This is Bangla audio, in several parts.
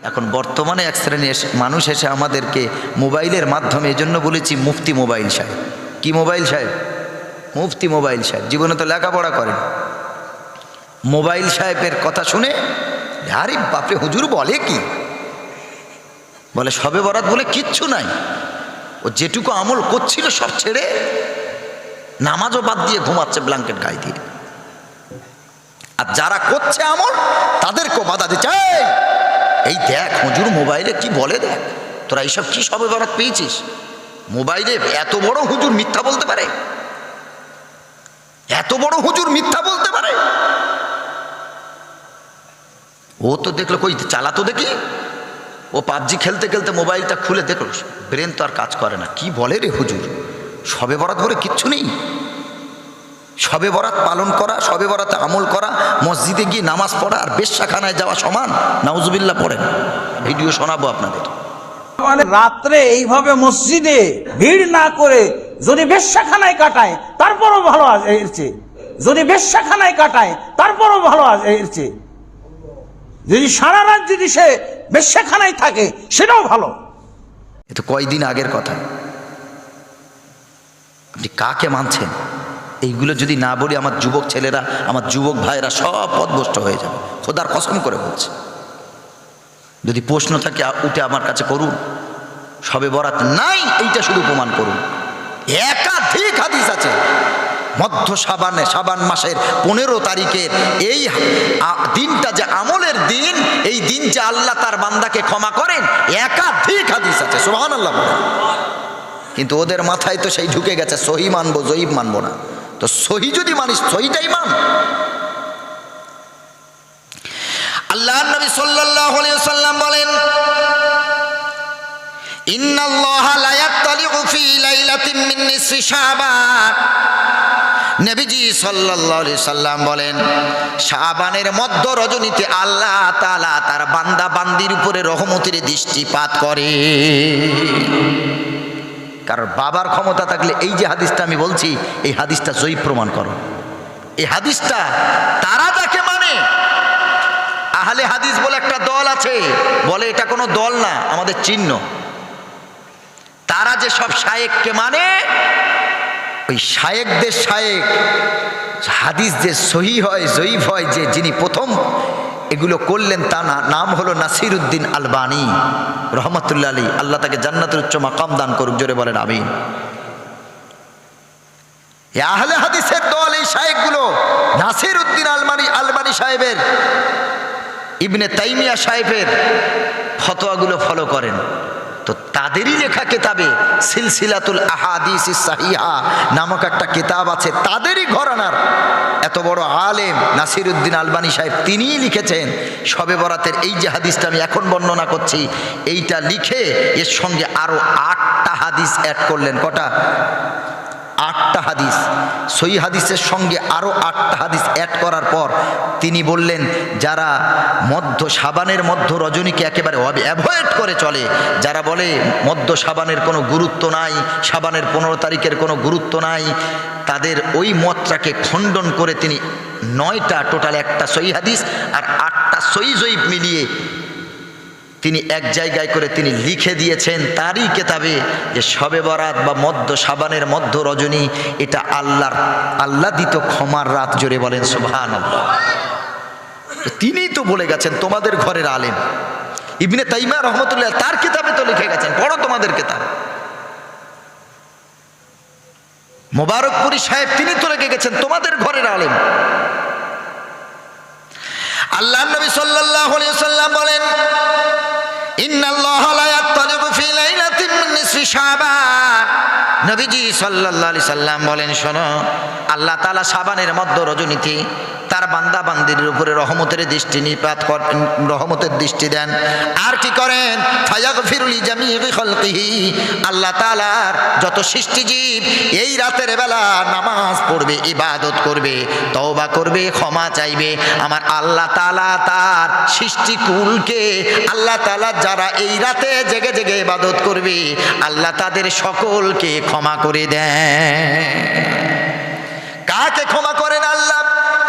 এখন বর্তমানে এক শ্রেণীর মানুষ এসে আমাদেরকে মোবাইলের মাধ্যমে, এজন্য বলেছি মুফতি মোবাইল সাহেব। কি মোবাইল সাহেব? মুফতি মোবাইল সাহেব। জীবনে তো লেখাপড়া করেন। মোবাইল সাহেবের কথা শুনে আরে বাপরে হুজুর বলে কি, বলে শবে বরাত বলে কিচ্ছু নাই। ও যেটুকু আমল করছিল সব ছেড়ে নামাজও বাদ দিয়ে ঘুমাচ্ছে ব্ল্যাঙ্কেট গায়ে দিয়ে। আর যারা করছে আমল তাদেরকেও বাধা দিচ্ছে, এই দেখ হুজুর মোবাইলে কি বলে, দেখ তোরা এইসব কি শবে বরাত পেয়েছিস? মোবাইলে এত বড় হুজুর মিথ্যা বলতে পারে? এত বড় হুজুর মিথ্যা বলতে পারে? ও তো দেখলো, কই চালাতো দেখি, ও পাবজি খেলতে খেলতে মোবাইলটা খুলে দেখলো, ব্রেন তো আর কাজ করে না। কি বলে রে হুজুর, শবে বরাত বলে কিচ্ছু নেই? শবে বরাত পালন করা, শবে বরাতে আমল করা, মসজিদে গিয়ে নামাজ পড়া আর বেশ্যাখানায় যাওয়া সমান? নাউজুবিল্লাহ পড়েন, ভিডিও শোনাবো আপনাদের। মানে রাত্রে এইভাবে মসজিদে ভিড় না করে যদি বেশ্যাখানায় কাটায় তারপরও ভালো এর চেয়ে, যদি বেশ্যাখানায় কাটায় তারপরও ভালো এর চেয়ে, যদি সারা রাত যদি সে বেশ্যাখানায় থাকে সেটাও ভালো। এ তো কয়দিন আগের কথা। আপনি কাকে মানছেন? এইগুলো যদি না বলি আমার যুবক ছেলেরা, আমার যুবক ভাইরা সব পথভ্রষ্ট হয়ে যাবে, খোদার কসম করে বলছে। যদি প্রশ্ন থাকে উঠে আমার কাছে করুন, শবে বরাত নাই এইটা শুধু প্রমাণ করুন। একাধিক হাদিস আছে, মধ্য শাবানে, শাবান মাসের 15 তারিখের এই দিনটা যে আমলের দিন, এই দিন যে আল্লাহ তার বান্দাকে ক্ষমা করেন, একাধিক হাদিস আছে। সুবহানাল্লাহ। কিন্তু ওদের মাথায় তো সেই ঢুকে গেছে সহি মানবো, জয়ীব মানবো না। তো সহি যদি মানিস সহিটাই মান। আল্লাহর নবী সাল্লাল্লাহু আলাইহি ওয়াসাল্লাম বলেন, ইন্নাল্লাহা লা ইয়াত্তালিউ ফি লাইলাতিন মিন নিসফি শাবান। নবীজি সাল্লাল্লাহু আলাইহি সাল্লাম বলেন, শাবানের মধ্য রজনীতে আল্লাহ তাআলা তার বান্দা বান্দির উপরে রহমতের দৃষ্টিপাত করে। কারণ বাবার ক্ষমতা থাকলে এই যে হাদিসটা আমি বলছি, এই হাদিসটা জয়ী প্রমাণ করো। এই হাদিসটা তারা যাকে মানে, আহলে হাদিস বলে একটা দল আছে, বলে এটা কোনো দল না, আমাদের চিহ্ন। তারা যে সব শায়েককে মানে, ওই শায়েকদের শায়েক, হাদিস যে সহি হয় জয়ীফ হয়, যে যিনি প্রথম এগুলো করলেন তার নাম হলো নাসিরউদ্দিন আলবানী রহমতুল্লাহ আলী। আল্লাহ তাকে জান্নাতের উচ্চ মাকাম দান করুক, জোরে বলেন আমিন। আহলে হাদিসের দল এই শায়েকগুলো নাসিরউদ্দিন আলবানী সাহেবের, ইবনে তাইমিয়া সাহেবের ফতোয়াগুলো ফলো করেন। তো তাদেরই লেখা কিতাবে সিলসিলাতুল আহাদিস সাহিহা নামক একটা কিতাব আছে, তাদেরই ঘরানার এত বড় আলেম নাসিরউদ্দিন আলবানী সাহেব, তিনিই লিখেছেন শবে বরাতের এই যে হাদিসটা আমি এখন বর্ণনা করছি, এইটা লিখে এর সঙ্গে আরো 8টা হাদিস অ্যাড করলেন। কটা? 8টা হাদিস। সহি হাদিসের সঙ্গে আরো 8টা হাদিস অ্যাড করার পর তিনি বললেন, যারা শাবানের মধ্য রজনীকে একেবারে অ্যাভয়েড করে চলে, যারা বলে মধ্য শাবানের কোনো গুরুত্ব নাই, শাবানের 15 তারিখের কোনো গুরুত্ব নাই, তাদের ওই মতটাকে খণ্ডন করে তিনি 9টা, টোটাল একটা সহি হাদিস আর 8টা সহি জয়ীফ মিলিয়ে তিনি এক জায়গায় করে তিনি লিখে দিয়েছেন তারই কিতাবে, যে শবে বরাত বা মধ্য শাবানের মধ্য রজনী এটা আল্লাহ দিত ক্ষমার রাত। জোরে বলেন সুবহানাল্লাহ। তিনিই তো বলে গেছেন, তোমাদের ঘরের আলেম ইবনে তাইমিয়া রহমতুল্লাহ তার কিতাবে তো লিখে গেছেন, পড়ো তোমাদের কিতাব। মোবারকপুরী সাহেব তিনি তো লিখে গেছেন, তোমাদের ঘরের আলেম। আল্লাহর নবী সাল্লাল্লাহু আলাইহি ওয়াসাল্লাম বলেন, ইন্নাল্লাহা লা ইয়াত্তালিউ ফি লাইলাতিন মিন নিসফি শাবান। নবীজি সাল্লাল্লাহু আলাইহি সাল্লাম বলেন, শোনো, আল্লাহ তাআলা শাবানের মধ্য রজনীতে তার বান্দা বান্দির উপরে রহমতের দৃষ্টি দেন। আর কি করেন? ফায়াগফিরু লিজামিই খালকিহি। আল্লাহ তাআলার যত সৃষ্টিজীব এই রাতের বেলা নামাজ পড়বে, ইবাদত করবে, তওবা করবে, ক্ষমা চাইবে, আমার আল্লাহ তাআলা তার সৃষ্টিকুলকে, আল্লাহ তাআলা যারা এই রাতে জেগে জেগে ইবাদত করবে, আল্লাহ তাদের সকলকে ক্ষমা করে দেন। কাকে ক্ষমা করেন আল্লাহ?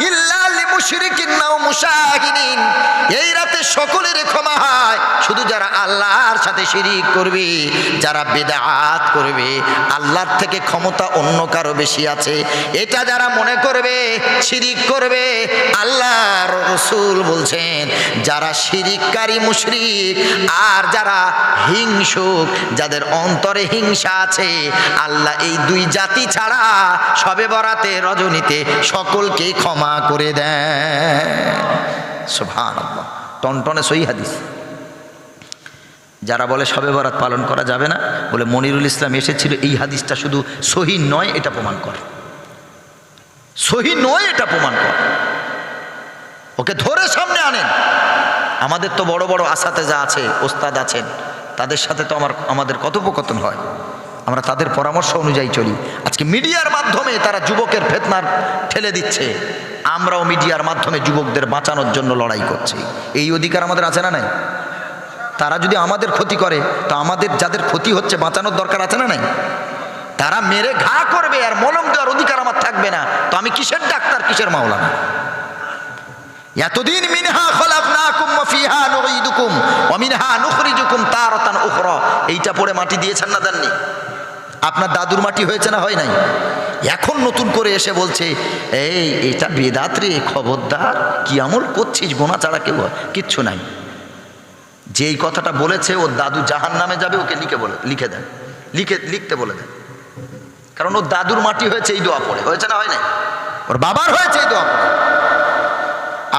ইল্লা মুশরিকিন নাও মুশাহিদিন, এই রাতে সকলের ক্ষমা হয়, শুধু যারা আল্লাহর সাথে শিরিক করবে, যারা বিদআত করবে, আল্লাহর থেকে ক্ষমতা অন্য কারো বেশি আছে, এটা যারা মনে করবে, শিরিক করবে, আল্লাহর রাসূল বলছেন যারা শিরিককারী মুশরিক আর যারা হিংসুক, যাদের অন্তরে হিংসা আছে, আল্লাহ এই দুই জাতি ছাড়া শবে বরাতে রজনীতে সকলকে ক্ষমা করে দেন। সুবহানাল্লাহ। টনটনে সহিহ হাদিস। যারা বলে শবে বরাত পালন করা যাবে না, বলে মনিরুল ইসলাম এসেছিল, এই হাদিসটা শুধু সহিহ নয় এটা প্রমাণ কর, সহিহ নয় এটা প্রমাণ কর, ওকে ধরে সামনে আনেন। আমাদের তো বড় বড় আসাতেজা আছে, ওস্তাদ আছেন, তাদের সাথে তো আমাদের কথোপকথন হয়, আমরা তাদের পরামর্শ অনুযায়ী চলি। আজকে মিডিয়ার মাধ্যমে তারা যুবকের ফিতনার ঠেলে দিচ্ছে, আমরাও মিডিয়ার মাধ্যমে যুবকদের বাঁচানোর জন্য লড়াই করছি। এই অধিকার আমাদের আছে না নাই? তারা যদি আমাদের ক্ষতি করে, তো আমাদের যাদের ক্ষতি হচ্ছে বাঁচানোর দরকার আছে না নাই? তারা মেরে ঘা করবে আর মলম দেওয়ার অধিকার আমার থাকবে না, তো আমি কিসের ডাক্তার, কিসের মাওলানা? এতদিন মিনহা খলাকনাকুম ওয়া ফিহা নুঈদুকুম ওয়া মিনহা নুখরিজুকুম তারাতান উখরা, এইটা পড়ে মাটি দিয়েছেন না দেননি? আপনার দাদুর মাটি হয়েছে না হয় নাই? এখন নতুন করে এসে বলছে এইটা বেদাত রে, খবরদার, কি আমল করছিস, গোনা ছাড়া কেউ কিচ্ছু নাই। যেই কথাটা বলেছে ওর দাদু জাহান্নামে যাবে, ওকে লিখে দেন, লিখতে বলে দেন, কারণ ওর দাদুর মাটি হয়েছে এই দোয়া পড়ে, হয়েছে না হয় নাই? ওর বাবার হয়েছে এই দোয়া পড়ে।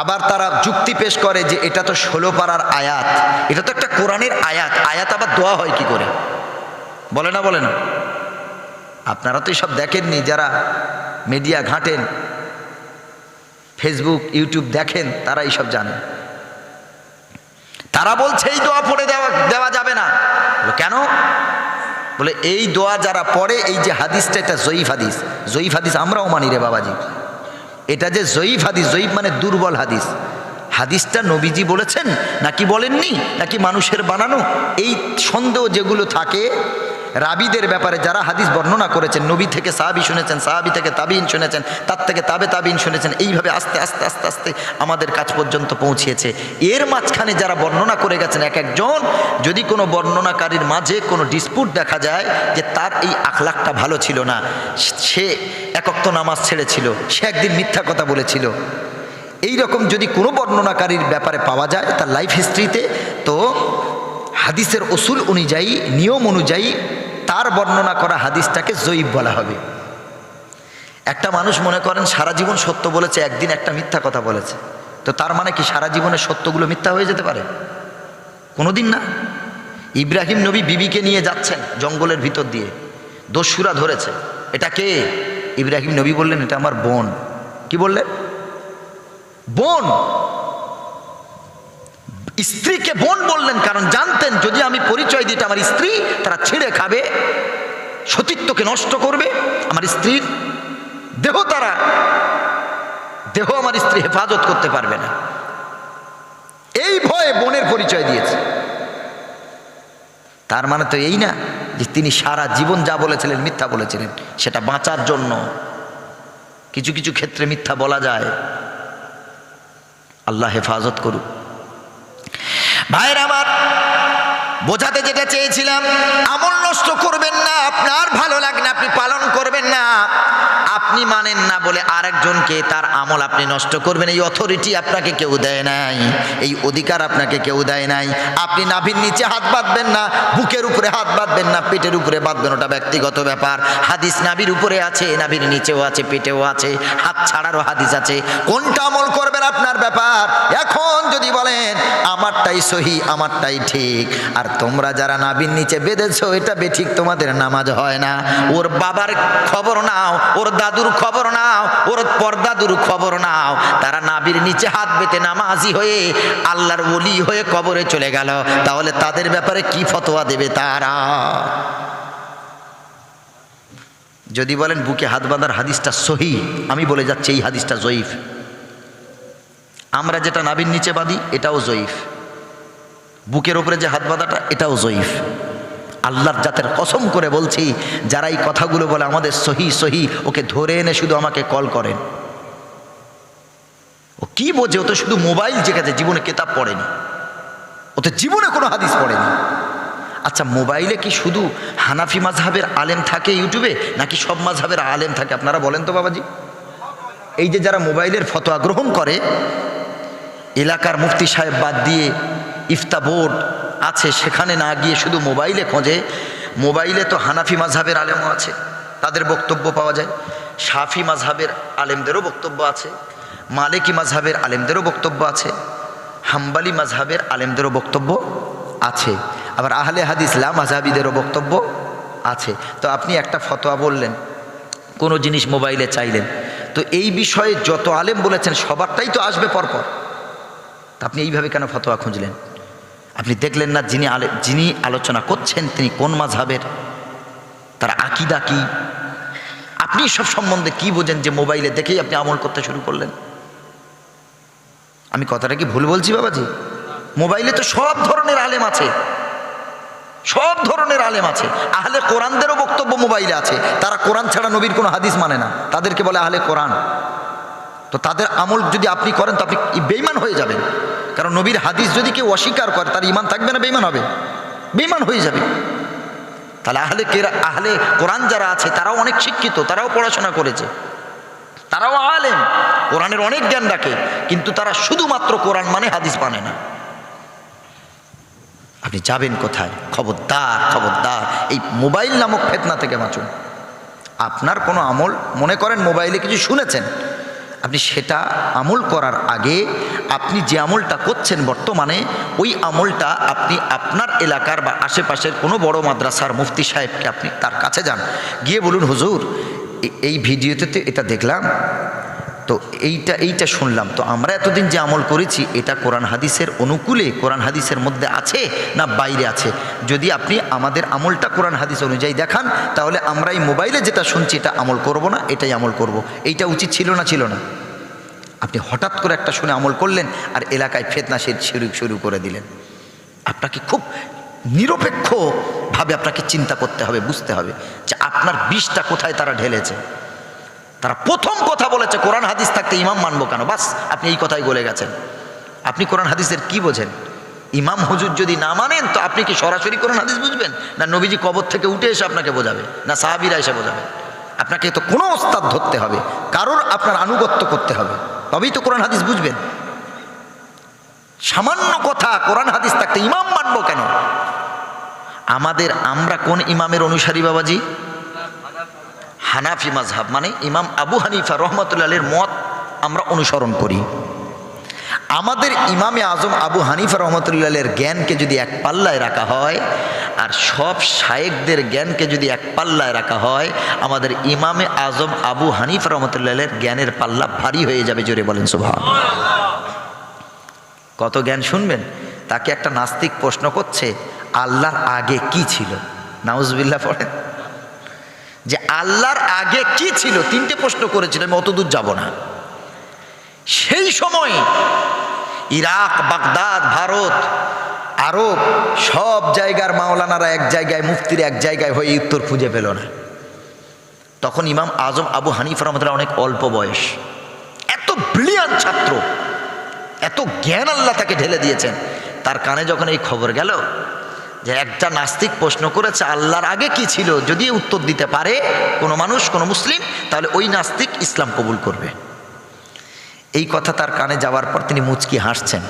আবার তারা যুক্তি পেশ করে যে এটা তো 16 পারার আয়াত, এটা তো একটা কোরআনের আয়াত, আয়াত আবার দোয়া হয় কি করে? বলে না, বলে না? আপনারা তো এসব দেখেননি, যারা মিডিয়া ঘাঁটেন, ফেসবুক ইউটিউব দেখেন, তারা এইসব জানেন। তারা বলছে এই দোয়া পড়ে দেওয়া যাবে না। কেন? বলে এই দোয়া যারা পড়ে, এই যে হাদিসটা, এটা জয়ীফ হাদিস। জয়ীফ হাদিস আমরাও মানি রে বাবাজি, এটা যে জয়ীফ হাদিস, জয়ীফ মানে দুর্বল হাদিস। হাদিসটা নবীজি বলেছেন নাকি বলেননি, নাকি মানুষের বানানো, এই সন্দেহ যেগুলো থাকে রাবিদের ব্যাপারে, যারা হাদিস বর্ণনা করেছেন, নবী থেকে সাহাবী শুনেছেন, সাহাবী থেকে তাবিঈন শুনেছেন, তার থেকে তাবিঈন শুনেছেন, এইভাবে আস্তে আস্তে আস্তে আস্তে আমাদের কাছ পর্যন্ত পৌঁছিয়েছে। এর মাঝখানে যারা বর্ণনা করে গেছেন এক একজন, যদি কোনো বর্ণনাকারীর মাঝে কোনো ডিসপুট দেখা যায় যে তার এই আখলাকটা ভালো ছিল না, সে এক ওয়াক্ত নামাজ ছেড়েছিল, সে একদিন মিথ্যা কথা বলেছিল, এই রকম যদি কোনো বর্ণনাকারীর ব্যাপারে পাওয়া যায় তার লাইফ হিস্ট্রিতে, তো হাদিসের উসুল অনুযায়ী, নিয়ম অনুযায়ী তার বর্ণনা করা হাদিসটাকে জয়ীফ বলা হবে। একটা মানুষ মনে করেন সারা জীবন সত্য বলেছে, একদিন একটা মিথ্যা কথা বলেছে, তো তার মানে কি সারা জীবনের সত্যগুলো মিথ্যা হয়ে যেতে পারে? কোনোদিন না। ইব্রাহিম নবী বিবিকে নিয়ে যাচ্ছেন জঙ্গলের ভিতর দিয়ে, দস্যুরা ধরেছে, এটা কে? ইব্রাহিম নবী বললেন এটা আমার বোন। কি বললেন? বোন। স্ত্রীকে বোন বললেন, কারণ জানতেন যদি আমি পরিচয় দিই আমার স্ত্রী, তারা ছিঁড়ে খাবে, সতীত্বকে নষ্ট করবে, আমার স্ত্রীর দেহ, দেহ আমার স্ত্রী হেফাজত করতে পারবে না, এই ভয়ে বোনের পরিচয় দিয়েছে। তার মানে তো এই না যে তিনি সারা জীবন যা বলেছিলেন মিথ্যা বলেছিলেন, সেটা বাঁচার জন্য। কিছু কিছু ক্ষেত্রে মিথ্যা বলা যায়, আল্লাহ হেফাজত করুক। ভাইয়ের আমার, বোঝাতে যেটা চেয়েছিলাম, আমল নষ্ট করবেন না, আপনার ভালো লাগে না আপনি পালন করবেন না, আপনি মানেন না বলে আরেকজনকে তার আমল আপনি নষ্ট করবেন, এই অথরিটি আপনাকে কেউ দেয় নাই, এই অধিকার আপনাকে কেউ দেয় নাই। আপনি নাভির নিচে হাত বাঁধবেন না, বুকের উপরে হাত বাঁধবেন না, পেটের উপরে বাঁধবেন, ওটা ব্যক্তিগত ব্যাপার। হাদিস নাভির উপরে আছে, নাভির নিচেও আছে, পেটেও আছে, হাত ছাড়ারও হাদিস আছে। কোনটা আমল করবেন আপনার ব্যাপার। এখন যদি বলেন আমারটাই সহি, আমারটাই ঠিক, আর তোমরা যারা নাভির নিচে বেঁধেছো এটা বেঠিক, তোমাদের নামাজ হয় না। ওর বাবার খবর নাও, ওর দাদুর খবর নাও, ওর পরদাদুর খবর নাও, তারা নাভির নিচে হাত বেঁধে নামাজি হয়ে আল্লাহর ওলি হয়ে কবরে চলে গেল, তাহলে তাদের ব্যাপারে কি ফতোয়া দেবে তারা? যদি বলেন বুকে হাত বাঁধার হাদিসটা সহি, আমি বলে যাচ্ছি এই হাদিসটা জয়ীফ। আমরা যেটা নাভির নিচে বাঁধি এটাও জয়ীফ, বুকের উপরে যে হাত বাঁধাটা এটাও জয়ীফ। আল্লাহর জাতের কসম করে বলছি, যারা এই কথাগুলো বলে আমাদের সহি সহি, ওকে ধরে এনে শুধু আমাকে কল করেন, ও কি বোঝে? ও তো শুধু মোবাইল জেগেছে, জীবনে কেতাব পড়েনি, ও তো জীবনে কোনো হাদিস পড়েনি। আচ্ছা, মোবাইলে কি শুধু হানাফি মাযহাবের আলেম থাকে ইউটিউবে, নাকি সব মাযহাবের আলেম থাকে? আপনারা বলেন তো বাবাজি। এই যে যারা মোবাইলের ফতোয়া গ্রহণ করে, এলাকার মুফতি সাহেব বাদ দিয়ে ইফতা বোর্ড আছে, সেখানে না গিয়ে শুধু মোবাইলে খোঁজে। মোবাইলে তো হানাফি মাযহাবের আলেমও আছে, তাদের বক্তব্য পাওয়া যায়। শাফি মাযহাবের আলেমদেরও বক্তব্য আছে, মালিকি মাযহাবের আলেমদেরও বক্তব্য আছে, হাম্বালি মাযহাবের আলেমদেরও বক্তব্য আছে, আবার আহলে হাদিস লা মাযহাবিদেরও বক্তব্য আছে। তো আপনি একটা ফতোয়া বললেন, কোনো জিনিস মোবাইলে চাইলেন, তো এই বিষয়ে যত আলেম বলেছেন সবারটাই তো আসবে পরপর। তা আপনি এইভাবে কেন ফতোয়া খুঁজলেন? আপনি দেখলেন না যিনি আলোচনা করছেন তিনি কোন মাযহাবের, তার আকীদা কি, আপনি সব সম্বন্ধে কি বোঝেন যে মোবাইলে দেখেই আপনি আমল করতে শুরু করলেন? আমি কথাটা কি ভুল বলছি বাবাজি? মোবাইলে তো সব ধরনের আলেম আছে, সব ধরনের আলেম আছে। আহলে কোরআনদেরও বক্তব্য মোবাইলে আছে, তারা কোরআন ছাড়া নবীর কোনো হাদিস মানে না, তাদেরকে বলে আহলে কোরআন। তো তাদের আমল যদি আপনি করেন তো আপনি বেঈমান হয়ে যাবেন, কারণ নবীর হাদিস যদি কেউ অস্বীকার করে তার ঈমান থাকবে না, বেঈমান হবে, বেঈমান হয়ে যাবে। তাহলে আহলে কোরআন যারা আছে তারাও অনেক শিক্ষিত, তারাও পড়াশোনা করেছে, তারাও আলেম, কোরআনের অনেক জ্ঞান রাখে, কিন্তু তারা শুধুমাত্র কোরআন মানে হাদিস মানে না। আপনি যাবেন কোথায়? খবরদার, খবরদার, এই মোবাইল নামক ফিতনা থেকে বাঁচুন। আপনার কোনো আমল মনে করেন মোবাইলে কিছু শুনেছেন, আপনি সেটা আমল করার আগে আপনি যে আমলটা করছেন বর্তমানে, ওই আমলটা আপনি আপনার এলাকার বা আশেপাশের কোনো বড় মাদ্রাসার মুফতি সাহেবকে আপনি তার কাছে যান, গিয়ে বলুন, হুজুর এই ভিডিওতে তো এটা দেখলাম, তো এইটা শুনলাম, তো আমরা এতদিন যে আমল করেছি এটা কোরআন হাদিসের অনুকূলে, কোরআন হাদিসের মধ্যে আছে না বাইরে আছে? যদি আপনি আমাদের আমলটা কোরআন হাদিস অনুযায়ী দেখান, তাহলে আমরা এই মোবাইলে যেটা শুনছি এটা আমল করব না, এটাই আমল করব। এইটা উচিত ছিল না, ছিল না? আপনি হঠাৎ করে একটা শুনে আমল করলেন আর এলাকায় ফিতনা শুরু করে দিলেন। আপনাকে খুব নিরপেক্ষভাবে আপনাকে চিন্তা করতে হবে, বুঝতে হবে যে আপনার বিষটা কোথায় তারা ঢেলেছে। তারা প্রথম কথা বলেছে কোরআন হাদিস থাকতে ইমাম মানবো কেন, বাস আপনি এই কথাই বলে গেছেন। আপনি কোরআন হাদিসের কি বোঝেন? ইমাম হুজুর যদি না মানেন তো আপনি কি সরাসরি কোরআন হাদিস বুঝবেন, না নবীজি কবর থেকে উঠে এসে আপনাকে বোঝাবে, না সাহাবীরা এসে বোঝাবে? আপনাকে তো কোনো ওস্তাদ ধরতে হবে, কারোর আপনার আনুগত্য করতে হবে, তবেই তো কোরআন হাদিস বুঝবেন। সামান্য কথা কোরআন হাদিস থাকতে ইমাম মানবো কেন? আমরা কোন ইমামের অনুসারী বাবাজি? হানাফি মাযহাব, মানে ইমাম আবু হানিফা রহমাতুল্লাহ আলাইহির মত আমরা অনুসরণ করি। আমাদের ইমামে আজম আবু হানিফা রহমাতুল্লাহ আলাইহির জ্ঞানকে যদি এক পাল্লায় রাখা হয় আর সব শায়েখদের জ্ঞানকে যদি এক পাল্লায় রাখা হয়, আমাদের ইমামে আজম আবু হানিফা রহমাতুল্লাহ আলাইহির জ্ঞানের পাল্লা ভারী হয়ে যাবে। জোরে বলেন সুবহানাল্লাহ। কত জ্ঞান শুনবেন। তাকে একটা নাস্তিক প্রশ্ন করছে, আল্লাহর আগে কি ছিল? নাউজুবিল্লাহ পড়েন, যে আল্লাহর আগে কি ছিল? তিনটে প্রশ্ন করেছিল, আমি অত দূর যাব না। সেই সময় ইরাক, বাগদাদ, ভারত, আরব সব জায়গার মাওলানারা এক জায়গায়, মুফতিরা এক জায়গায় হয়ে উত্তর খুঁজে পেল না। তখন ইমাম আজম আবু হানিফা রহমাতুল্লাহ অনেক অল্প বয়স, এত ব্রিলিয়ান্ট ছাত্র, এত জ্ঞান আল্লাহ তাকে ঢেলে দিয়েছেন। তার কানে যখন এই খবর গেল যে একটা নাস্তিক প্রশ্ন করেছে আল্লাহর আগে কি ছিল, যদি উত্তর দিতে পারে কোনো মানুষ, কোনো মুসলিম, তাহলে ওই নাস্তিক ইসলাম কবুল করবে। এই কথা তার কানে যাওয়ার পর তিনি মুচকি হাসছেন।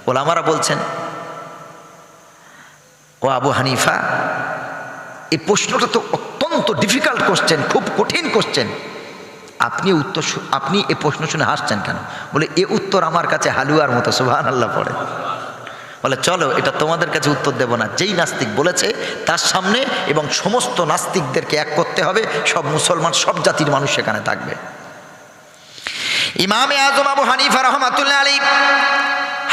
ওলামারা বলছেন, ও আবু হানিফা, এই প্রশ্নটা তো অত্যন্ত ডিফিকাল্ট কোশ্চেন, খুব কঠিন কোশ্চেন, আপনি এই প্রশ্ন শুনে হাসছেন কেন? বলে এ উত্তর আমার কাছে হালুয়ার মতো। সুবহানাল্লাহ পড়ে। বলে চলো এটা তোমাদের কাছে উত্তর দেব না, যেই নাস্তিক বলেছে তার সামনে, এবং সমস্ত নাস্তিকদেরকে এক করতে হবে, সব মুসলমান, সব জাতির মানুষ সেখানে থাকবে। ইমামে আজম আবু হানিফা রহমাতুল্লাহ আলাইহি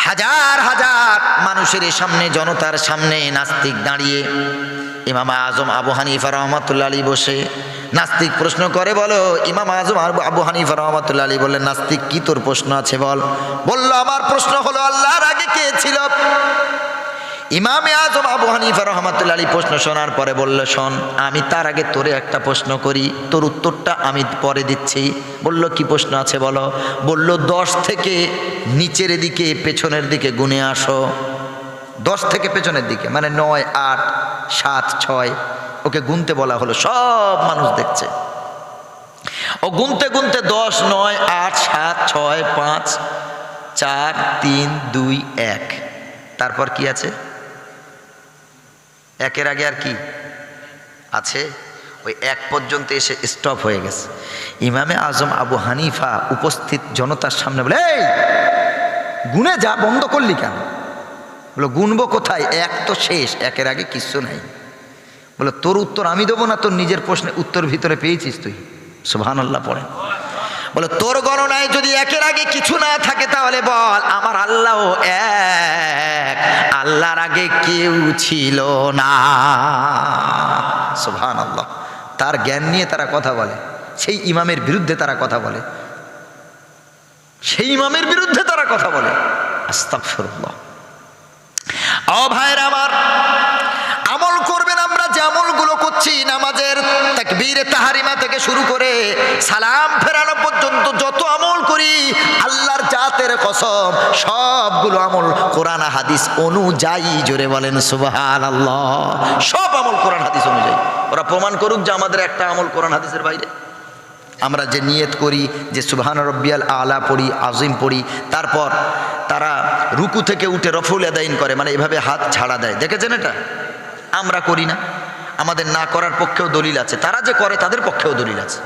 হাজার হাজার মানুষের সামনে, জনতার সামনে নাস্তিক দাঁড়িয়ে, ইমাম আজম আবু হানিফা রহমাতুল্লাহ আলাইহি বসে, নাস্তিক প্রশ্ন করে, বলো। ইমাম আজম আবু হানিফা রহমাতুল্লাহ আলাইহি বললেন, নাস্তিক কি তোর প্রশ্ন আছে বল? বলল, আমার প্রশ্ন হলো আল্লাহর আগে কে ছিল? ইমামে আজম আবু হানিফা রহমাতুল্লাহ আলাইহি প্রশ্ন শোনার পরে বলল, শোন, আমি তার আগে তোরে একটা প্রশ্ন করি, তোর উত্তরটা আমি পরে দিচ্ছি। বলল, কি প্রশ্ন আছে বলো? বলল, 10 থেকে নিচের দিকে পেছনের দিকে গুনে আসো। 10 থেকে পেছনের দিকে মানে 9, 8, 7, 6, ওকে গুনতে বলা হলো। সব মানুষ দেখছে, ও গুনতে গুনতে 10, 9, 8, 7, 6, 5, 4, 3, 2, 1। তারপর কি আছে? একের আগে আর কি আছে? ওই 1 পর্যন্ত এসে স্টপ হয়ে গেছে। ইমামে আজম আবু হানিফা উপস্থিত জনতার সামনে বলে, এই গুনে যা, বন্ধ করলি কেন? বলো, গুনবো কোথায়? 1 তো শেষ, 1-এর আগে কিচ্ছু নাই। বলো, তোর উত্তর আমি দেবো না? তোর নিজের প্রশ্নের উত্তর ভিতরে পেয়েছিস তুই? সুবহানাল্লাহ পড়েন। বলো, তোর গণনায় যদি 1-এর আগে কিছু না থাকে তাহলে বল, আমার আল্লাহ এক, আল্লাহর আগে কেউ ছিল না। সুবহানাল্লাহ। তার জ্ঞান নিয়ে তারা কথা বলে, সেই ইমামের বিরুদ্ধে তারা কথা বলে, সেই ইমামের বিরুদ্ধে তারা কথা বলে। আস্তাগফিরুল্লাহ। ও ভাইরা আমার, আমল করবেন। আমরা যে আমলগুলো করছি, নামাজের তাকবীরে তাহরিমা থেকে শুরু করে সালাম ফেরানো পর্যন্ত যত আমল করি, আল্লাহর জাতের কসম, সবগুলো আমল কোরআন হাদিস অনুযায়ী। জোরে বলেন সুবহানাল্লাহ। সব আমল কোরআন হাদিস অনুযায়ী। ওরা প্রমাণ করুক যে আমাদের একটা আমল কোরআন হাদিসের বাইরে। আমরা যে নিয়ত করি যে সুবহান রব্বিয়াল আলা পড়ি, আজিম পড়ি, তারপর তারা রুকু থেকে উঠে রফুল আদাইন করে, মানে এভাবে হাত ছাড়া দেয়, দেখেছেন? এটা আমরা করি না। আমাদের না করার পক্ষেও দলিল আছে, তারা যে করে তাদের পক্ষেও দলিল আছে।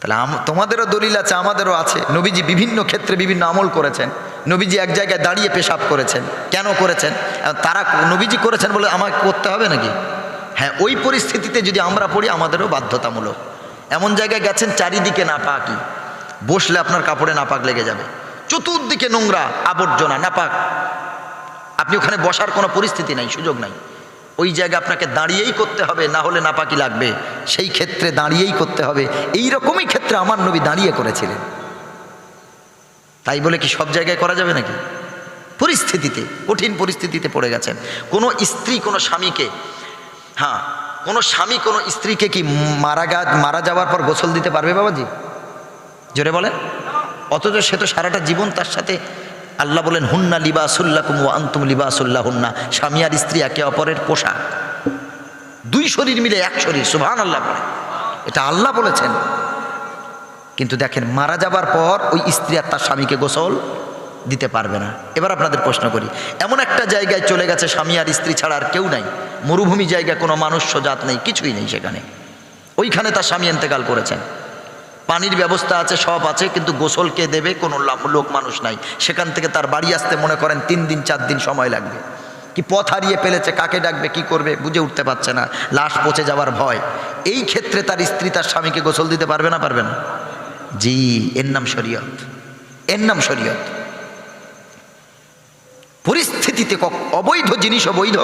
তাহলে তোমাদেরও দলিল আছে, আমাদেরও আছে। নবীজি বিভিন্ন ক্ষেত্রে বিভিন্ন আমল করেছেন। নবীজি এক জায়গায় দাঁড়িয়ে পেশাব করেছেন, কেন করেছেন? তারা নবীজি করেছেন বলে আমাকে করতে হবে নাকি? হ্যাঁ, ওই পরিস্থিতিতে যদি আমরা পড়ি আমাদেরও বাধ্যতামূলক। এমন জায়গায় গেছেন চারিদিকে নাপাকি, বসলে আপনার কাপড়ে নাপাক লেগে যাবে, চতুর্দিকে নোংরা আবর্জনা নাপাক, আপনি ওখানে বসার কোনো পরিস্থিতি নাই, সুযোগ নাই। ওই জায়গা আপনাকে দাঁড়িয়েই করতে হবে, না হলে নাপাকি লাগবে। সেই ক্ষেত্রে দাঁড়িয়েই করতে হবে। এই রকমই ক্ষেত্রে আমার নবী দাঁড়িয়ে করেছিলেন। তাই বলে কি সব জায়গায় করা যাবে নাকি? পরিস্থিতিতে, কঠিন পরিস্থিতিতে পড়ে গেছেন। কোনো স্ত্রী কোনো স্বামীকে, হ্যাঁ, কোনো স্বামী কোনো স্ত্রীকে কি মারা যাওয়ার পর গোসল দিতে পারবে বাবাজি? জোরে বলেন। অথচ সে তো সারাটা জীবন তার সাথে, আল্লাহ বলেন হুন্না লিবাসুল্লাকুম ওয়া আনতুম লিবাসুল্লাহুন্না, স্বামী আর স্ত্রী একে অপরের পোশাক, 2 শরীর মিলে 1 শরীর। সুবহানাল্লাহ বলেন, এটা আল্লাহ বলেছেন। কিন্তু দেখেন, মারা যাবার পর ওই স্ত্রী আর তার স্বামীকে গোসল দিতে পারবে না। এবার আপনাদের প্রশ্ন করি, এমন একটা জায়গায় চলে গেছে স্বামী আর স্ত্রী ছাড়া আর কেউ নাই, মরুভূমি জায়গা, কোনো মানুষ্য জাত নেই, কিছুই নেই সেখানে। ওইখানে তার স্বামী ইন্তেকাল করেছেন, পানির ব্যবস্থা আছে, সব আছে, কিন্তু গোসল কে দেবে? কোনো লোক মানুষ নাই। সেখান থেকে তার বাড়ি আসতে মনে করেন 3 দিন 4 দিন সময় লাগবে। কি পথ হারিয়ে ফেলেছে, কাকে ডাকবে, কি করবে বুঝে উঠতে পারছে না, লাশ পচে যাওয়ার ভয়। এই ক্ষেত্রে তার স্ত্রী তার স্বামীকে গোসল দিতে পারবে না? পারবে না? জি, এর নাম শরীয়ত, এর নাম শরীয়ত। পরিস্থিতিতে অবৈধ জিনিস অবৈধ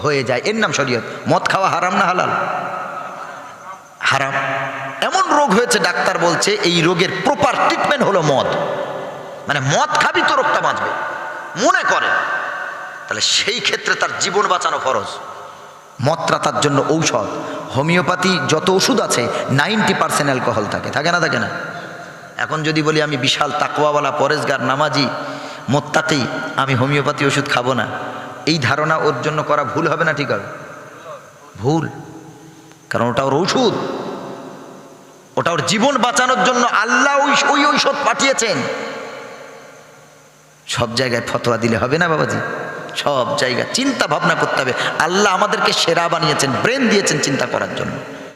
হয়ে যায়, এর নাম শরীয়ত। মদ খাওয়া হারাম না হালাল? হারাম। এমন রোগ হয়েছে, ডাক্তার বলছে এই রোগের প্রপার ট্রিটমেন্ট হলো মদ। মানে মদ খাবি তো রোগটা বাঁচবে মনে করে, তাহলে সেই ক্ষেত্রে তার জীবন বাঁচানো ফরজ। মদটা তার জন্য ঔষধ। হোমিওপ্যাথি যত ওষুধ আছে 90% অ্যালকোহল থাকে, থাকে না? থাকে না? এখন যদি বলি আমি বিশাল তাকওয়াওয়ালা, পরেজগার, নামাজি, মোত্তাকি, আমি হোমিওপ্যাথি ওষুধ খাবো না, এই ধারণা ওর জন্য করা ভুল হবে না? ঠিক হবে? ভুল। কারণ ওটা ওর ঔষধ, ওটা ওর জীবন বাঁচানোর জন্য আল্লাহ ওই ঔষধ পাঠিয়েছেন। সব জায়গায় ফতোয়া দিলে হবে না বাবাজি। সব জায়গায় চিন্তা ভাবনা করতে হবে। আল্লাহ আমাদেরকে সেরা বানিয়েছেন, ব্রেন দিয়েছেন চিন্তা করার জন্য।